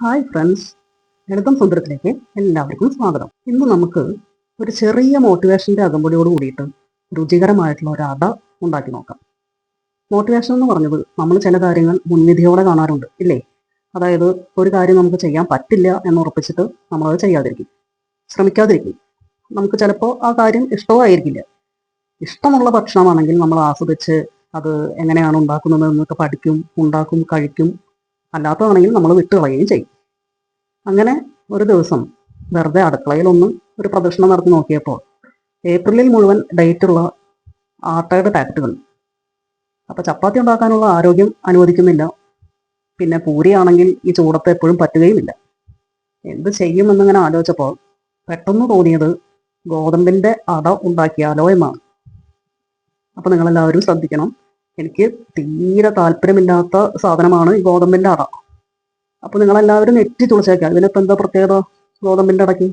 Hi friends, ലളിതം സുന്ദരത്തിലേക്ക് എല്ലാവർക്കും സ്വാഗതം. ഇന്ന് നമുക്ക് ഒരു ചെറിയ മോട്ടിവേഷൻ്റെ അകമ്പടിയോട് കൂടിയിട്ട് രുചികരമായിട്ടുള്ള ഒരു അട ഉണ്ടാക്കി നോക്കാം. മോട്ടിവേഷൻ എന്ന് പറഞ്ഞത് നമ്മൾ ചില കാര്യങ്ങൾ മുൻവിധിയോടെ കാണാറുണ്ട് ഇല്ലേ? അതായത് ഒരു കാര്യം നമുക്ക് ചെയ്യാൻ പറ്റില്ല എന്ന് ഉറപ്പിച്ചിട്ട് നമ്മളത് ചെയ്യാതിരിക്കും, ശ്രമിക്കാതിരിക്കും. നമുക്ക് ചിലപ്പോൾ ആ കാര്യം ഇഷ്ടമായിരിക്കില്ല. ഇഷ്ടമുള്ള ഭക്ഷണമാണെങ്കിൽ നമ്മൾ ആസ്വദിച്ച് അത് എങ്ങനെയാണ് ഉണ്ടാക്കുന്നത് എന്നൊക്കെ പഠിക്കും, ഉണ്ടാക്കും, കഴിക്കും. അല്ലാത്തതാണെങ്കിൽ നമ്മൾ വിട്ടുകളയുകയും ചെയ്യും. അങ്ങനെ ഒരു ദിവസം വെറുതെ അടുക്കളയിലൊന്ന് ഒരു പ്രദർശനം നടത്തി നോക്കിയപ്പോൾ ഏപ്രിലിൽ മുഴുവൻ ഡേറ്റുള്ള ആട്ടയുടെ പാക്കറ്റ് കണ്ടു. അപ്പോൾ ചപ്പാത്തി ഉണ്ടാക്കാനുള്ള ആരോഗ്യം അനുവദിക്കുന്നില്ല. പിന്നെ പൂരിയാണെങ്കിൽ ഈ ചൂടത്ത് എപ്പോഴും പറ്റുകയുമില്ല. എന്ത് ചെയ്യുമെന്നിങ്ങനെ ആലോചിച്ചപ്പോൾ പെട്ടെന്ന് തോന്നിയത് ഗോതമ്പിൻ്റെ അട ഉണ്ടാക്കിയാലോ എന്നാണ്. അപ്പോൾ നിങ്ങളെല്ലാവരും ശ്രദ്ധിക്കണം, എനിക്ക് തീരെ താല്പര്യമില്ലാത്ത സാധനമാണ് ഈ ഗോതമ്പിൻ്റെ അട. അപ്പോൾ നിങ്ങളെല്ലാവരും നെറ്റി തുളച്ചേക്കാം, ഇതിനിപ്പോൾ എന്താ പ്രത്യേകത ഗോതമ്പിൻ്റെ അടയ്ക്ക്?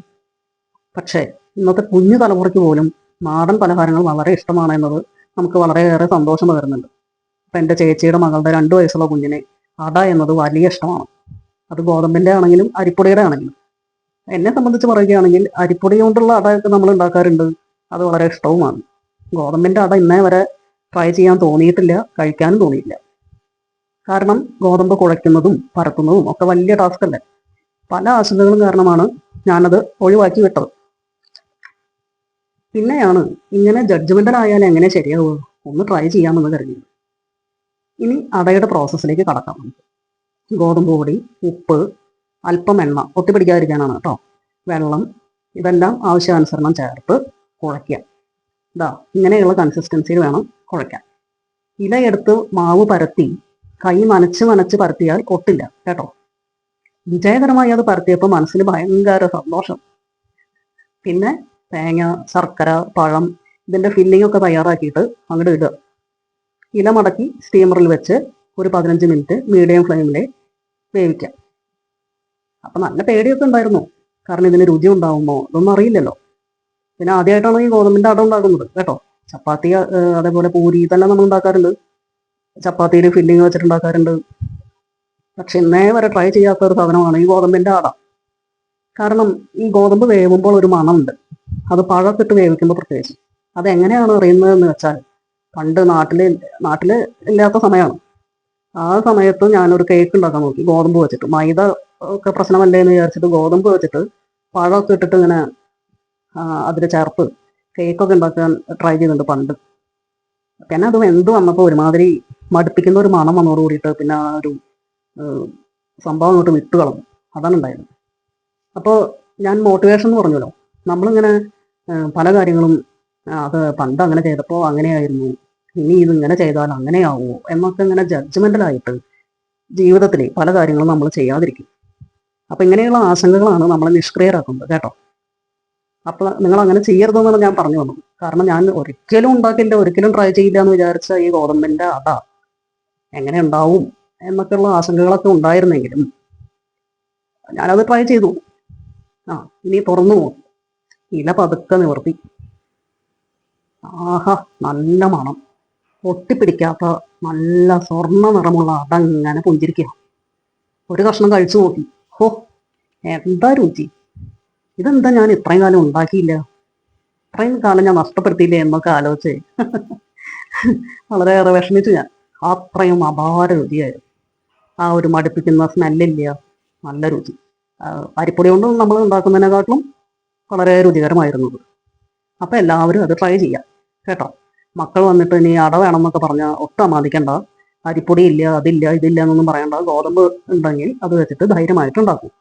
പക്ഷേ ഇന്നത്തെ കുഞ്ഞു തലമുറയ്ക്ക് പോലും നാടൻ പലഹാരങ്ങൾ വളരെ ഇഷ്ടമാണ് എന്നത് നമുക്ക് വളരെയേറെ സന്തോഷം പകരുന്നുണ്ട്. അപ്പം എൻ്റെ ചേച്ചിയുടെ മകളുടെ 2 വയസ്സുള്ള കുഞ്ഞിനെ അട എന്നത് വലിയ ഇഷ്ടമാണ്. അത് ഗോതമ്പിൻ്റെ ആണെങ്കിലും അരിപ്പൊടിയുടെ ആണെങ്കിലും. എന്നെ സംബന്ധിച്ച് പറയുകയാണെങ്കിൽ അരിപ്പൊടി കൊണ്ടുള്ള അടയൊക്കെ നമ്മൾ ഉണ്ടാക്കാറുണ്ട്, അത് വളരെ ഇഷ്ടവുമാണ്. ഗോതമ്പിൻ്റെ അട ഇന്നേ വരെ ട്രൈ ചെയ്യാൻ തോന്നിയിട്ടില്ല, കഴിക്കാനും തോന്നിയില്ല. കാരണം ഗോതമ്പ് കുഴയ്ക്കുന്നതും പരത്തുന്നതും ഒക്കെ വലിയ ടാസ്ക് അല്ലേ. പല ആശങ്കകളും കാരണമാണ് ഞാനത് ഒഴിവാക്കി വിട്ടത്. പിന്നെയാണ് ഇങ്ങനെ ജഡ്ജ്മെന്റൽ ആയാൽ എങ്ങനെ ശരിയാവുക, ഒന്ന് ട്രൈ ചെയ്യാമെന്ന് കരുതി. ഇനി അടയുടെ പ്രോസസ്സിലേക്ക് കടക്കാം. ഗോതമ്പ് പൊടി, ഉപ്പ്, അല്പം എണ്ണ, ഒട്ടിപ്പിടിക്കാതിരിക്കാനാണ് കേട്ടോ, വെള്ളം, ഇതെല്ലാം ആവശ്യാനുസരണം ചേർത്ത് കുഴയ്ക്കുക. ഇതാ ഇങ്ങനെയുള്ള കൺസിസ്റ്റൻസിയിൽ വേണം കുഴയ്ക്കാൻ. ഇലയെടുത്ത് മാവ് പരത്തി കൈ നനച്ച് പരത്തിയാൽ ഒട്ടില്ല കേട്ടോ. വിജയകരമായി അത് പരത്തിയപ്പോൾ മനസ്സിന് ഭയങ്കര സന്തോഷം. പിന്നെ തേങ്ങ, ശർക്കര, പഴം, ഇതിൻ്റെ ഫില്ലിംഗ് ഒക്കെ തയ്യാറാക്കിയിട്ട് അങ്ങോട്ട് ഇടുക. ഇല മടക്കി സ്റ്റീമറിൽ വെച്ച് ഒരു 15 മിനിറ്റ് മീഡിയം ഫ്ലെയിമിൽ വേവിക്കാം. അപ്പം നല്ല പേടിയൊക്കെ ഉണ്ടായിരുന്നു, കാരണം ഇതിന് രുചി ഉണ്ടാവുമോ ഇതൊന്നും അറിയില്ലല്ലോ. പിന്നെ ആദ്യമായിട്ടാണ് ഈ ഗോതമ്പിൻ്റെ അട ഉണ്ടാക്കുന്നത് കേട്ടോ. ചപ്പാത്തി അതേപോലെ പൂരി ഇതെല്ലാം നമ്മൾ ഉണ്ടാക്കാറുണ്ട്, ചപ്പാത്തിയിൽ ഫില്ലിങ് വെച്ചിട്ടുണ്ടാക്കാറുണ്ട്. പക്ഷെ ഇന്നേ വരെ ട്രൈ ചെയ്യാത്ത ഒരു സാധനമാണ് ഈ ഗോതമ്പിൻ്റെ അട. കാരണം ഈ ഗോതമ്പ് വേവുമ്പോൾ ഒരു മണമുണ്ട്, അത് പഴത്തിട്ട് വേവിക്കുമ്പോൾ പ്രത്യേകിച്ച്. അതെങ്ങനെയാണ് അറിയുന്നതെന്ന് വെച്ചാൽ, പണ്ട് നാട്ടിൽ ഇല്ലാത്ത സമയമാണ്. ആ സമയത്ത് ഞാനൊരു കേക്ക് ഉണ്ടാക്കാൻ നോക്കി ഗോതമ്പ് വെച്ചിട്ട്. മൈദ ഒക്കെ പ്രശ്നമല്ലേ എന്ന് വിചാരിച്ചിട്ട് ഗോതമ്പ് വെച്ചിട്ട് പഴമൊക്കെ ഇട്ടിട്ട് ഇങ്ങനെ അതിൽ ചേർത്ത് കേക്കൊക്കെ ഉണ്ടാക്കാൻ ട്രൈ ചെയ്തിട്ടുണ്ട് പണ്ട്. പിന്നെ അത് വെന്ത് വന്നപ്പോൾ ഒരുമാതിരി മടുപ്പിക്കുന്ന ഒരു മണം വന്നോട് കൂടിയിട്ട് പിന്നെ ആ ഒരു സംഭവം അങ്ങോട്ട് വിട്ടു കളഞ്ഞു. അതാണ് ഉണ്ടായത്. അപ്പോൾ ഞാൻ മോട്ടിവേഷൻ എന്ന് പറഞ്ഞല്ലോ, നമ്മളിങ്ങനെ പല കാര്യങ്ങളും അത് പണ്ട് അങ്ങനെ ചെയ്തപ്പോൾ അങ്ങനെയായിരുന്നു, ഇനി ഇതിങ്ങനെ ചെയ്താൽ അങ്ങനെയാവുമോ എന്നൊക്കെ ഇങ്ങനെ ജഡ്ജ്മെൻ്റലായിട്ട് ജീവിതത്തിൽ പല കാര്യങ്ങളും നമ്മൾ ചെയ്യാതിരിക്കും. അപ്പം ഇങ്ങനെയുള്ള ആശങ്കകളാണ് നമ്മളെ നിഷ്ക്രിയരാക്കുന്നത് കേട്ടോ. അപ്പോൾ നിങ്ങൾ അങ്ങനെ ചെയ്യരുതെന്നാണ് ഞാൻ പറഞ്ഞു വന്നത്. കാരണം ഞാൻ ഒരിക്കലും ഉണ്ടാക്കില്ല, ഒരിക്കലും ട്രൈ ചെയ്യില്ല എന്ന് വിചാരിച്ച ഈ ഗോതമ്പിൻ്റെ അട എങ്ങനെ ഉണ്ടാവും എന്നൊക്കെയുള്ള ആശങ്കകളൊക്കെ ഉണ്ടായിരുന്നെങ്കിലും ഞാനത് ട്രൈ ചെയ്തു. ഇനി തുറന്നു പോകും. ഇല പതുക്കെ നിവർത്തി. ആഹാ, നല്ല മണം, ഒട്ടിപ്പിടിക്കാത്ത നല്ല സ്വർണ്ണ നിറമുള്ള അട ഇങ്ങനെ പുഞ്ചിരിക്കുക. ഒരു കഷ്ണം കഴിച്ചു നോക്കി. ഹോ, എന്താ രുചി! ഇതെന്താ ഞാൻ ഇത്രയും കാലം ഉണ്ടാക്കിയില്ല, ഇത്രയും കാലം ഞാൻ നഷ്ടപ്പെടുത്തിയില്ലേ എന്നൊക്കെ ആലോചിച്ച് വളരെയേറെ വിഷമിച്ചു ഞാൻ. അത്രയും അപാര രുചിയായിരുന്നു. ആ ഒരു മടുപ്പിക്കുന്ന സ്മെല്ലില്ല, നല്ല രുചി. അരിപ്പൊടി കൊണ്ട് നമ്മൾ ഉണ്ടാക്കുന്നതിനെക്കാട്ടിലും വളരെ രുചികരമായിരുന്നത്. അപ്പം എല്ലാവരും അത് ട്രൈ ചെയ്യാം കേട്ടോ. മക്കൾ വന്നിട്ട് ഇനി അട വേണമെന്നൊക്കെ പറഞ്ഞാൽ ഒട്ടും അമാദിക്കണ്ട. അരിപ്പൊടി ഇല്ല, അതില്ല, ഇതില്ല എന്നൊന്നും പറയണ്ട. ഗോതമ്പ് ഉണ്ടെങ്കിൽ അത് വെച്ചിട്ട് ധൈര്യമായിട്ട് ഉണ്ടാക്കും.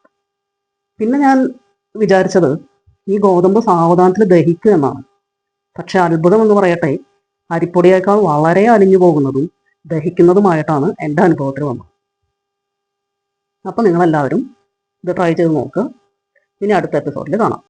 പിന്നെ ഞാൻ വിചാരിച്ചത് ഈ ഗോതമ്പ് സാവധാനത്തിൽ ദഹിക്കുക എന്നാണ്. പക്ഷെ അത്ഭുതം എന്ന് പറയട്ടെ, അരിപ്പൊടിയേക്കാൾ വളരെ അലിഞ്ഞു പോകുന്നതും ദഹിക്കുന്നതുമായിട്ടാണ് എൻ്റെ അനുഭവത്തിൽ വന്നത്. അപ്പം നിങ്ങളെല്ലാവരും ഇത് ട്രൈ ചെയ്ത് നോക്കുക. ഇനി അടുത്ത എപ്പിസോഡിൽ കാണാം.